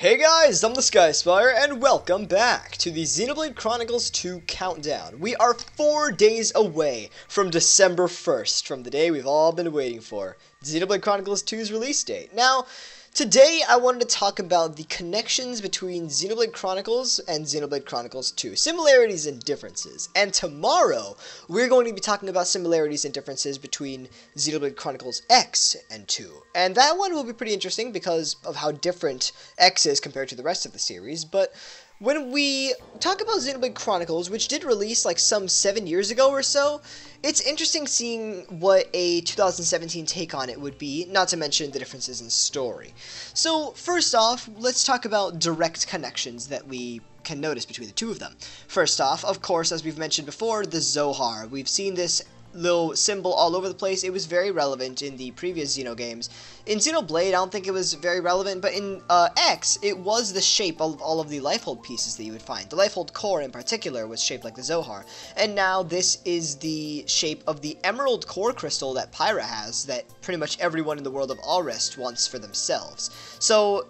Hey guys, I'm the SkySpyer, and welcome back to the Xenoblade Chronicles 2 Countdown. We are 4 days away from December 1st, from the day we've all been waiting for, Xenoblade Chronicles 2's release date. Now, today I wanted to talk about the connections between Xenoblade Chronicles and Xenoblade Chronicles 2, similarities and differences. And tomorrow, we're going to be talking about similarities and differences between Xenoblade Chronicles X and 2. And that one will be pretty interesting because of how different X is compared to the rest of the series, but when we talk about Xenoblade Chronicles, which did release like some 7 years ago or so, it's interesting seeing what a 2017 take on it would be, not to mention the differences in story. So, first off, let's talk about direct connections that we can notice between the two of them. First off, of course, as we've mentioned before, the Zohar. We've seen this little symbol all over the place. It was very relevant in the previous Xeno games. In Xenoblade, I don't think it was very relevant, but in X, it was the shape of all of the Lifehold pieces that you would find. The Lifehold core in particular was shaped like the Zohar, and now this is the shape of the Emerald Core Crystal that Pyra has, that pretty much everyone in the world of Alrest wants for themselves. So,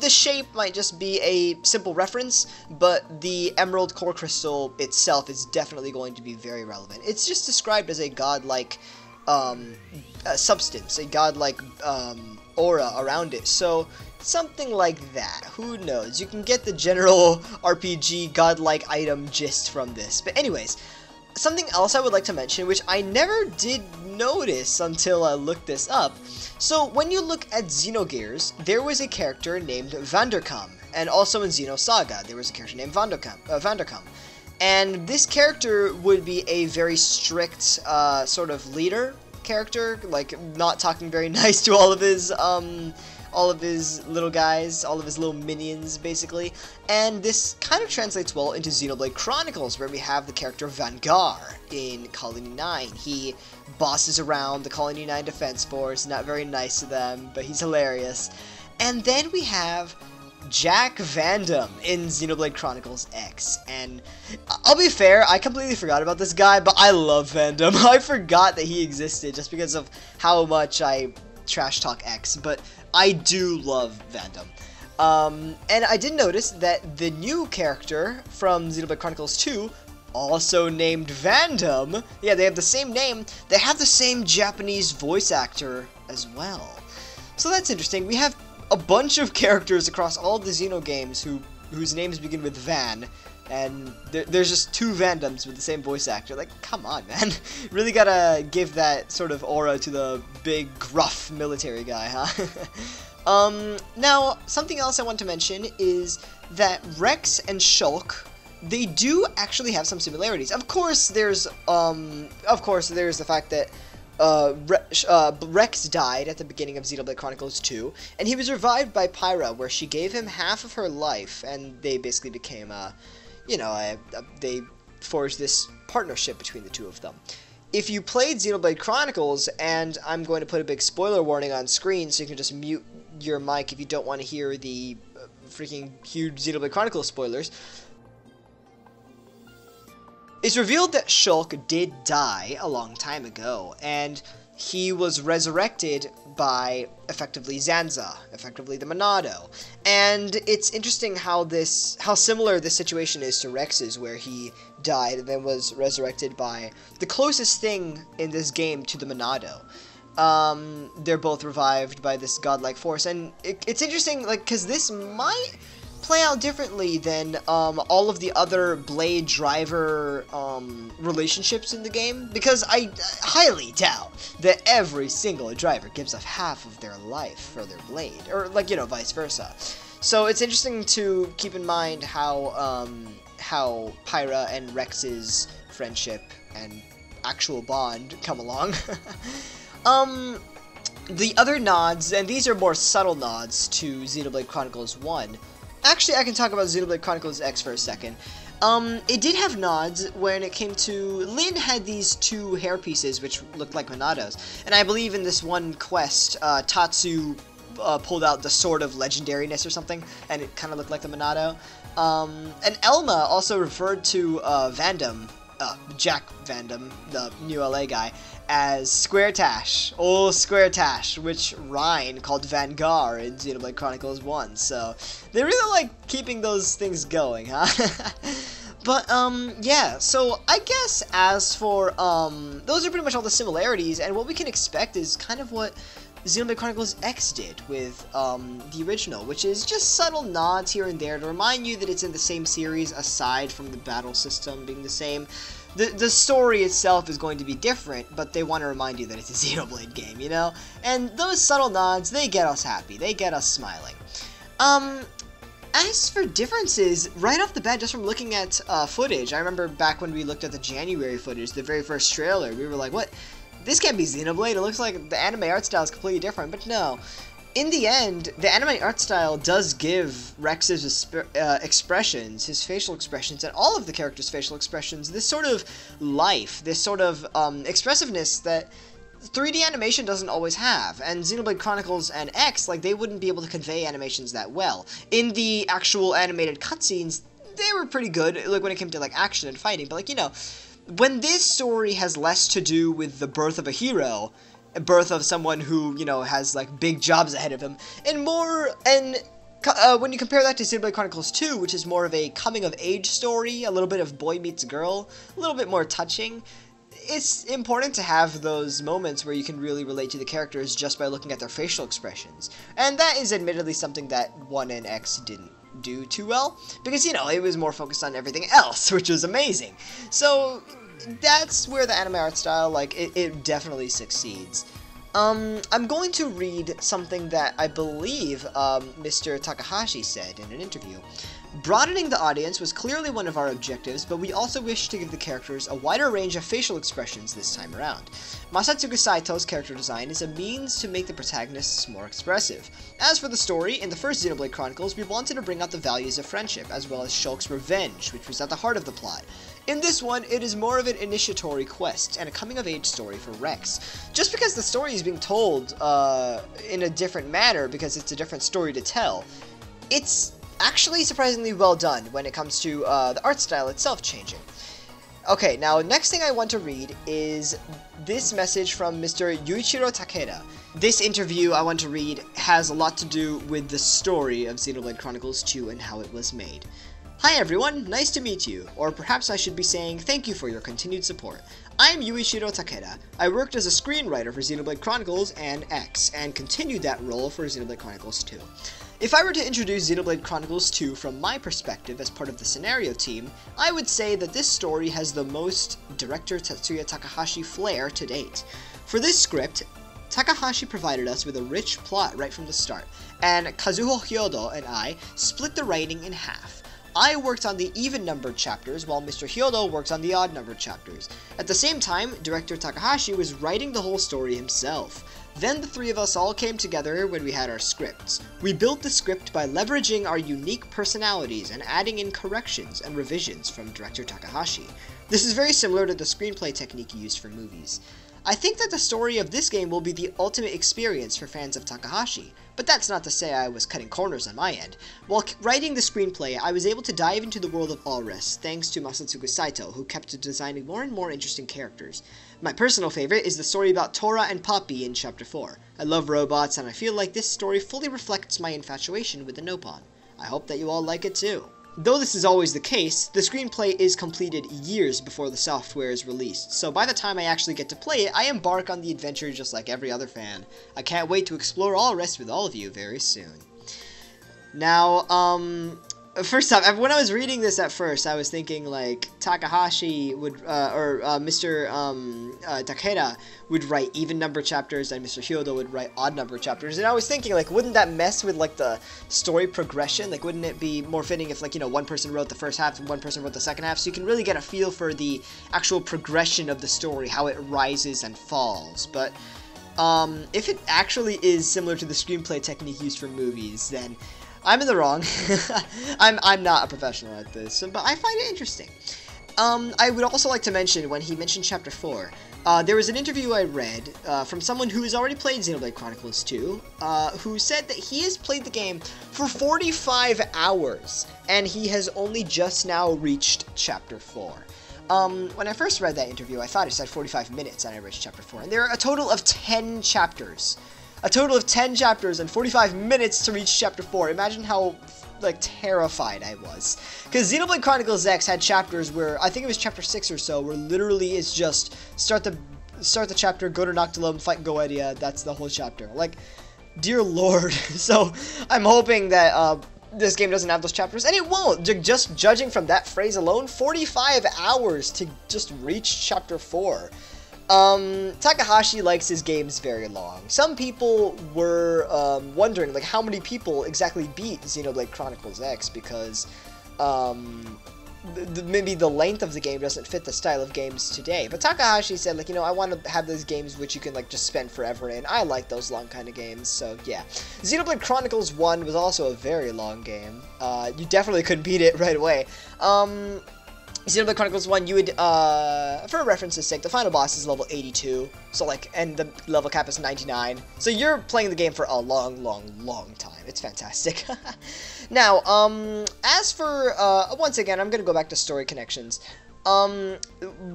the shape might just be a simple reference, but the Emerald Core Crystal itself is definitely going to be very relevant. It's just described as a godlike substance, a godlike aura around it, so something like that. Who knows? You can get the general RPG godlike item gist from this. But anyways, something else I would like to mention, which I never did notice until I looked this up. So, when you look at Xenogears, there was a character named Vanderkam, and also in Xenosaga, there was a character named Vanderkam. And this character would be a very strict, sort of leader character, like, not talking very nice to all of his little guys, all of his little minions, basically. And this kind of translates well into Xenoblade Chronicles, where we have the character Vangar in Colony 9. He bosses around the Colony 9 Defense Force, not very nice to them, but he's hilarious. And then we have Jack Vandam in Xenoblade Chronicles X, and I'll be fair, I completely forgot about this guy, but I love Vandam. I forgot that he existed just because of how much I trash talk X, but I do love Vandam. And I did notice that the new character from Xenoblade Chronicles 2, also named Vandam, yeah, they have the same name, they have the same Japanese voice actor as well. So that's interesting. We have a bunch of characters across all the Xeno games whose names begin with Van, and there's just two Vandams with the same voice actor. Like, come on, man. Really gotta give that sort of aura to the big, gruff military guy, huh? Now, something else I want to mention is that Rex and Shulk, they do actually have some similarities. Of course, there's the fact that Rex died at the beginning of Xenoblade Chronicles 2, and he was revived by Pyra, where she gave him half of her life, and they basically became, they forged this partnership between the two of them. If you played Xenoblade Chronicles, and I'm going to put a big spoiler warning on screen, so you can just mute your mic if you don't want to hear the freaking huge Xenoblade Chronicles spoilers, it's revealed that Shulk did die a long time ago, and he was resurrected by, effectively, Zanza, effectively the Monado. And it's interesting how similar this situation is to Rex's, where he died and then was resurrected by the closest thing in this game to the Monado. They're both revived by this godlike force, and it's interesting, like, because this might play out differently than all of the other Blade driver relationships in the game, because I highly doubt that every single driver gives up half of their life for their Blade, or, like, you know, vice versa. So it's interesting to keep in mind how Pyra and Rex's friendship and actual bond come along. The other nods, and these are more subtle nods to Xenoblade Chronicles 1. Actually, I can talk about Xenoblade Chronicles X for a second. It did have nods when it came to... Lyn had these two hair pieces which looked like Monados, and I believe in this one quest, Tatsu pulled out the Sword of Legendariness or something, and it kind of looked like the Monado. And Elma also referred to Vandam, Jack Vandam, the new LA guy, as Square Tash, old Square Tash, which Ryan called Vanguard in Xenoblade Chronicles 1, so they really like keeping those things going, huh? But, yeah, so I guess as for, those are pretty much all the similarities, and what we can expect is kind of what Xenoblade Chronicles X did with, the original, which is just subtle nods here and there to remind you that it's in the same series, aside from the battle system being the same. The story itself is going to be different, but they want to remind you that it's a Xenoblade game, you know? And those subtle nods, they get us happy, they get us smiling. As for differences, right off the bat, just from looking at footage, I remember back when we looked at the January footage, the very first trailer, we were like, what? This can't be Xenoblade, it looks like the anime art style is completely different, but no. In the end, the anime art style does give Rex's expressions, his facial expressions, and all of the characters' facial expressions, this sort of life, this sort of expressiveness that 3D animation doesn't always have, and Xenoblade Chronicles and X, like, they wouldn't be able to convey animations that well. In the actual animated cutscenes, they were pretty good, like, when it came to, like, action and fighting, but, like, you know, when this story has less to do with the birth of a hero, birth of someone who, you know, has, like, big jobs ahead of him, and more, and when you compare that to Xenoblade Chronicles 2, which is more of a coming-of-age story, a little bit of boy meets girl, a little bit more touching, it's important to have those moments where you can really relate to the characters just by looking at their facial expressions, and that is admittedly something that 1 and X didn't do too well, because, you know, it was more focused on everything else, which was amazing. So that's where the anime art style, like, it definitely succeeds. I'm going to read something that I believe Mr. Takahashi said in an interview. Broadening the audience was clearly one of our objectives, but we also wished to give the characters a wider range of facial expressions this time around. Masatsugu Saito's character design is a means to make the protagonists more expressive. As for the story, in the first Xenoblade Chronicles, we wanted to bring out the values of friendship, as well as Shulk's revenge, which was at the heart of the plot. In this one, it is more of an initiatory quest, and a coming-of-age story for Rex. Just because the story is being told in a different manner, because it's a different story to tell, it's actually surprisingly well done when it comes to the art style itself changing. Okay, now next thing I want to read is this message from Mr. Yuichiro Takeda. This interview I want to read has a lot to do with the story of Xenoblade Chronicles 2 and how it was made. Hi everyone, nice to meet you, or perhaps I should be saying thank you for your continued support. I'm Yuichiro Takeda. I worked as a screenwriter for Xenoblade Chronicles and X, and continued that role for Xenoblade Chronicles 2. If I were to introduce Xenoblade Chronicles 2 from my perspective as part of the scenario team, I would say that this story has the most director Tetsuya Takahashi flair to date. For this script, Takahashi provided us with a rich plot right from the start, and Kazuho Hyodo and I split the writing in half. I worked on the even-numbered chapters, while Mr. Hyodo worked on the odd-numbered chapters. At the same time, director Takahashi was writing the whole story himself. Then the three of us all came together when we had our scripts. We built the script by leveraging our unique personalities and adding in corrections and revisions from director Takahashi. This is very similar to the screenplay technique used for movies. I think that the story of this game will be the ultimate experience for fans of Takahashi, but that's not to say I was cutting corners on my end. While writing the screenplay, I was able to dive into the world of Allres, thanks to Masatsugu Saito, who kept designing more and more interesting characters. My personal favorite is the story about Tora and Poppy in Chapter 4. I love robots, and I feel like this story fully reflects my infatuation with the Nopon. I hope that you all like it too. Though this is always the case, the screenplay is completed years before the software is released, so by the time I actually get to play it, I embark on the adventure just like every other fan. I can't wait to explore Allres with all of you very soon. Now, first off, when I was reading this at first, I was thinking, like, Takahashi would, Mr. Takeda would write even-number chapters, and Mr. Hyodo would write odd-number chapters, and I was thinking, like, wouldn't that mess with, like, the story progression? Like, wouldn't it be more fitting if, like, you know, one person wrote the first half and one person wrote the second half, so you can really get a feel for the actual progression of the story, how it rises and falls, but, if it actually is similar to the screenplay technique used for movies, then I'm in the wrong. I'm not a professional at this, but I find it interesting. I would also like to mention, when he mentioned Chapter 4, there was an interview I read from someone who has already played Xenoblade Chronicles 2, who said that he has played the game for 45 hours, and he has only just now reached Chapter 4. When I first read that interview, I thought it said 45 minutes and I reached chapter 4. And there are a total of 10 chapters. A total of 10 chapters and 45 minutes to reach chapter 4. Imagine how, like, terrified I was. Because Xenoblade Chronicles X had chapters where, I think it was chapter 6 or so, where literally it's just start the chapter, go to Noctilum, fight Goetia, that's the whole chapter. Like, dear lord. So, I'm hoping that, this game doesn't have those chapters, and it won't. Just judging from that phrase alone, 45 hours to just reach chapter 4. Takahashi likes his games very long. Some people were wondering, like, how many people exactly beat Xenoblade Chronicles X, because maybe the length of the game doesn't fit the style of games today. But Takahashi said, like, you know, I want to have those games which you can, like, just spend forever in. I like those long kind of games, so yeah. Xenoblade Chronicles 1 was also a very long game. You definitely couldn't beat it right away. Xenoblade Chronicles 1, you would, for reference's sake, the final boss is level 82, so, like, and the level cap is 99, so you're playing the game for a long, long, long time. It's fantastic. Now, as for, once again, I'm gonna go back to story connections.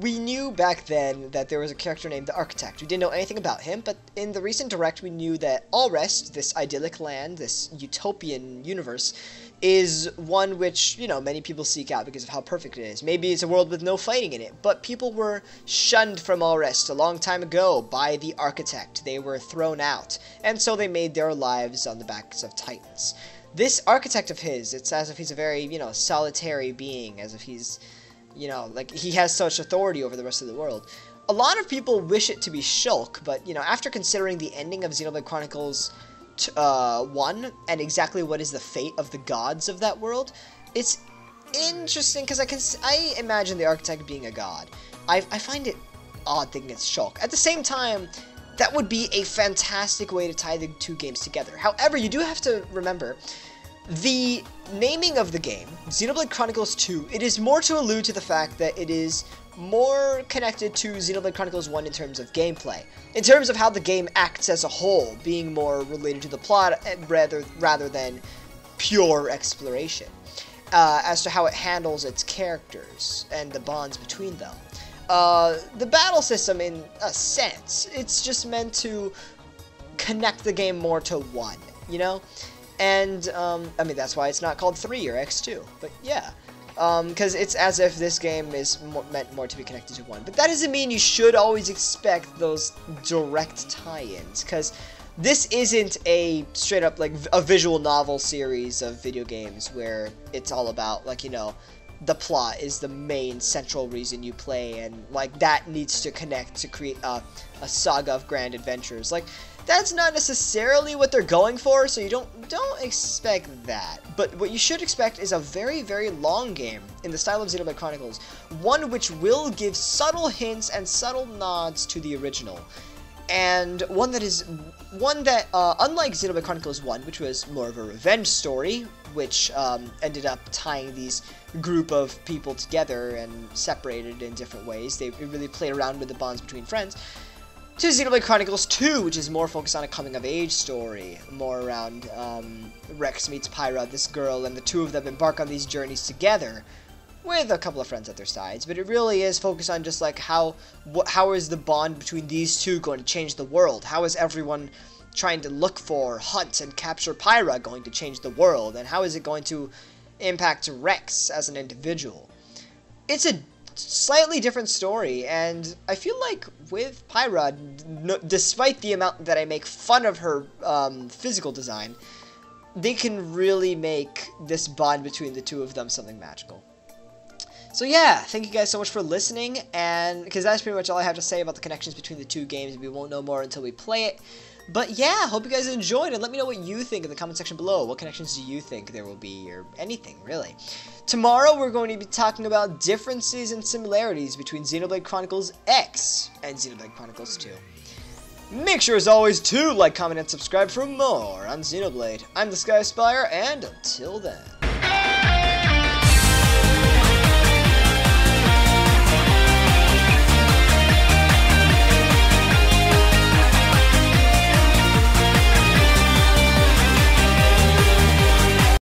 We knew back then that there was a character named the Architect. We didn't know anything about him, but in the recent direct we knew that Allrest, this idyllic land, this utopian universe, is one which, you know, many people seek out because of how perfect it is. Maybe it's a world with no fighting in it, but people were shunned from Allrest a long time ago by the Architect. They were thrown out, and so they made their lives on the backs of Titans. This Architect of his, it's as if he's a very, you know, solitary being, as if he's, you know, like, he has such authority over the rest of the world. A lot of people wish it to be Shulk, but, you know, after considering the ending of Xenoblade Chronicles 1 and exactly what is the fate of the gods of that world, it's interesting because I imagine the Architect being a god. I find it odd thinking it's Shulk. At the same time, that would be a fantastic way to tie the two games together. However, you do have to remember, the naming of the game, Xenoblade Chronicles 2, it is more to allude to the fact that it is more connected to Xenoblade Chronicles 1 in terms of gameplay. In terms of how the game acts as a whole, being more related to the plot rather than pure exploration. As to how it handles its characters and the bonds between them. The battle system, in a sense, it's just meant to connect the game more to 1, you know? And, I mean, that's why it's not called 3 or X2, but yeah. Because it's as if this game is meant more to be connected to 1. But that doesn't mean you should always expect those direct tie-ins, because this isn't a straight-up, like, a visual novel series of video games where it's all about, like, you know, the plot is the main central reason you play, and, like, that needs to connect to create a saga of grand adventures. Like, that's not necessarily what they're going for, so you don't expect that. But what you should expect is a very, very long game in the style of Xenoblade Chronicles, one which will give subtle hints and subtle nods to the original, and one that unlike Xenoblade Chronicles 1, which was more of a revenge story, which ended up tying these group of people together and separated in different ways. They really played around with the bonds between friends. To Xenoblade Chronicles 2, which is more focused on a coming-of-age story, more around Rex meets Pyra, this girl, and the two of them embark on these journeys together, with a couple of friends at their sides. But it really is focused on just, like, how is the bond between these two going to change the world? How is everyone trying to look for, hunt, and capture Pyra going to change the world? And how is it going to impact Rex as an individual? It's a slightly different story, and I feel like with Pyra, despite the amount that I make fun of her physical design, they can really make this bond between the two of them something magical. So yeah, thank you guys so much for listening, and because that's pretty much all I have to say about the connections between the two games. We won't know more until we play it. But yeah, hope you guys enjoyed, and let me know what you think in the comment section below. What connections do you think there will be, or anything, really? Tomorrow, we're going to be talking about differences and similarities between Xenoblade Chronicles X and Xenoblade Chronicles 2. Make sure, as always, to like, comment, and subscribe for more on Xenoblade. I'm the SkySpyer, and until then.